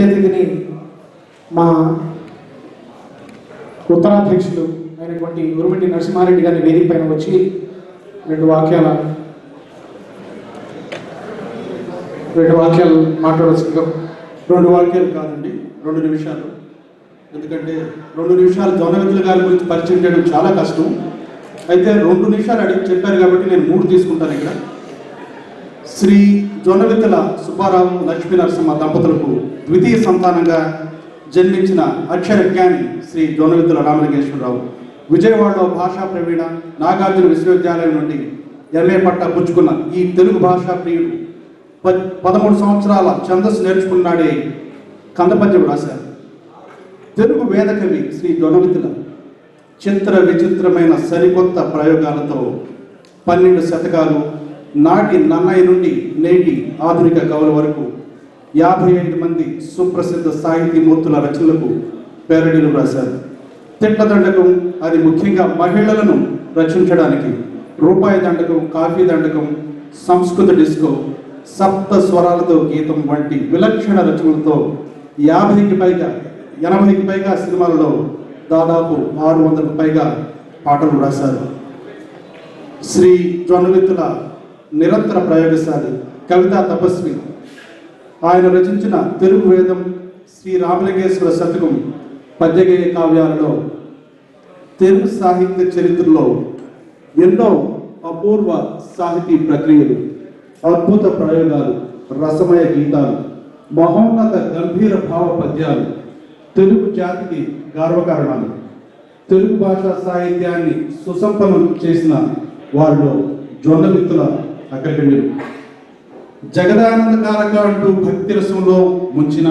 ముఖ్య అతిథిని మా ఉత్తరాధ్యక్షులు అయినటువంటి ఉరుమిటి నరసింహారెడ్డి గారి వేదిక పైన వచ్చి రెండు వాక్యాలు మాట్లాడవలసిందిగా. 2 వాక్యాలు కాదండి, 2 నిమిషాలు. ఎందుకంటే 2 నిమిషాలు జొన్నవిత్తుల గారి గురించి పరిచయం చేయడం చాలా కష్టం. అయితే 2 నిమిషాలు అడిగి చెప్పారు కాబట్టి నేను 3 తీసుకుంటాను. ఇక్కడ శ్రీ జొన్నవిత్తుల సుబ్బారావు లక్ష్మీ నరసింహ దంపతులకు ద్వితీయ సంతానంగా జన్మించిన అక్షర జ్ఞాని శ్రీ జొన్నవిత్తుల రామలింగేశ్వరరావు విజయవాడలో భాషా ప్రవీణ నాగార్జున విశ్వవిద్యాలయం నుండి ఎంఏ పట్టా పుచ్చుకున్న ఈ తెలుగు భాషా ప్రియుడు 13 సంవత్సరాల ఛందస్సు నేర్చుకున్నాడే కందపద్యం రాశారు. తెలుగు వేదకవి శ్రీ జొన్నవిత్తుల చిత్ర విచిత్రమైన సరికొత్త ప్రయోగాలతో 12 శతకాలు నాటి నన్నయ్య నుండి నేటి ఆధునిక కవుల వరకు 55 మంది సుప్రసిద్ధ సాహితీమూర్తుల రచనలకు పేరడీలు రాశారు. తిట్ల దండకం, అది ముఖ్యంగా మహిళలను రచించడానికి, రూపాయి దండకం, కాఫీ దండకం, సంస్కృత డిస్కో, సప్త స్వరాలతో గీతం వంటి విలక్షణ రచనలతో 80కి పైగా సినిమాలలో దాదాపు 600కు పైగా పాటలు రాశారు. శ్రీ జొన్నవిత్తుల నిరంతర ప్రయోగశాలి, కవితా తపస్వి. ఆయన రచించిన తెలుగు వేదం, శ్రీ రామలింగేశ్వర శతకం, పద్యగేయ కావ్యాలలో తెలుగు సాహిత్య చరిత్రలో ఎన్నో అపూర్వ సాహితీ ప్రక్రియలు, అద్భుత ప్రయోగాలు, రసమయ గీతాలు, మహోన్నత గంభీర భావ పద్యాలు తెలుగు జాతికి గర్వకారణాలు. తెలుగు భాషా సాహిత్యాన్ని సుసంపన్నం చేసిన వారిలో జొన్నవిత్తుల అగ్రగణ్యులు. జగదానందకారక అంటూ భక్తి రసంలో ముంచిన,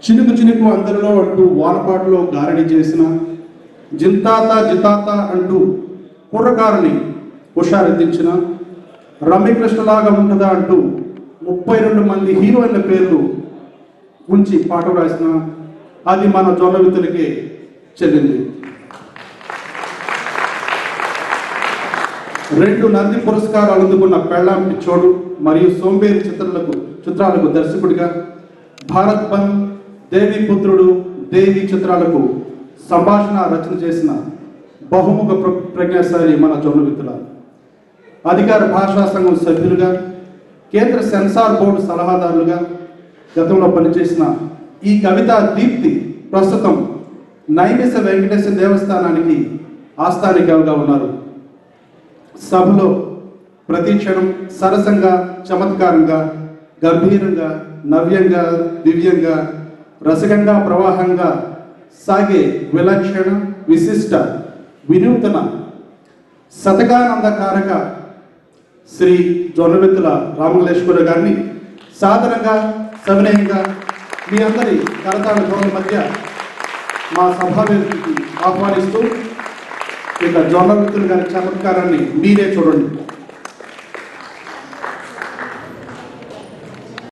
చినుకు చినుకు అందరిలో అంటూ వానపాటులో గారడి చేసిన, జింతాత జితాత అంటూ కుర్రకారుని హుషారెత్తించిన, రమ్యకృష్ణలాగా ఉంటుందా అంటూ 32 మంది హీరోయిన్ల పేర్లు ఉంచి పాట రాసిన, అది మన జొన్నవిత్తులకే చెల్లింది. 2 నంది పురస్కారాలు అందుకున్న పెళ్ళాం పిచ్చోడు మరియు సోంబేరి చిత్రాలకు దర్శకుడిగా, భారత్ బంద్, దేవి పుత్రుడు, దేవి చిత్రాలకు సంభాషణ రచన చేసిన బహుముఖ ప్రజ్ఞాశాలి మన జొన్నవిత్తుల. అధికార భాషా సంఘం సభ్యులుగా, కేంద్ర సెన్సార్ బోర్డు సలహాదారులుగా గతంలో పనిచేసిన ఈ కవితా దీప్తి ప్రస్తుతం నైమిష వెంకటేశ్వర దేవస్థానానికి ఆస్థానికగా ఉన్నారు. సభలో ప్రతి క్షణం సరసంగా, చమత్కారంగా, గంభీరంగా, నవ్యంగా, దివ్యంగా, రసగంగా ప్రవాహంగా సాగే విలక్షణ, విశిష్ట, వినూతన, శతకానందకారక శ్రీ జొన్నవిత్తుల రామలింగేశ్వర గారిని సాధారణంగా, సవినయంగా మీ అందరి కరతాళ ధ్వనుల మధ్య మా సభావేదికకి ఆహ్వానిస్తూ ఇక జొన్నవిత్తుల గారి చమత్కారాన్ని మీరే చూడండి.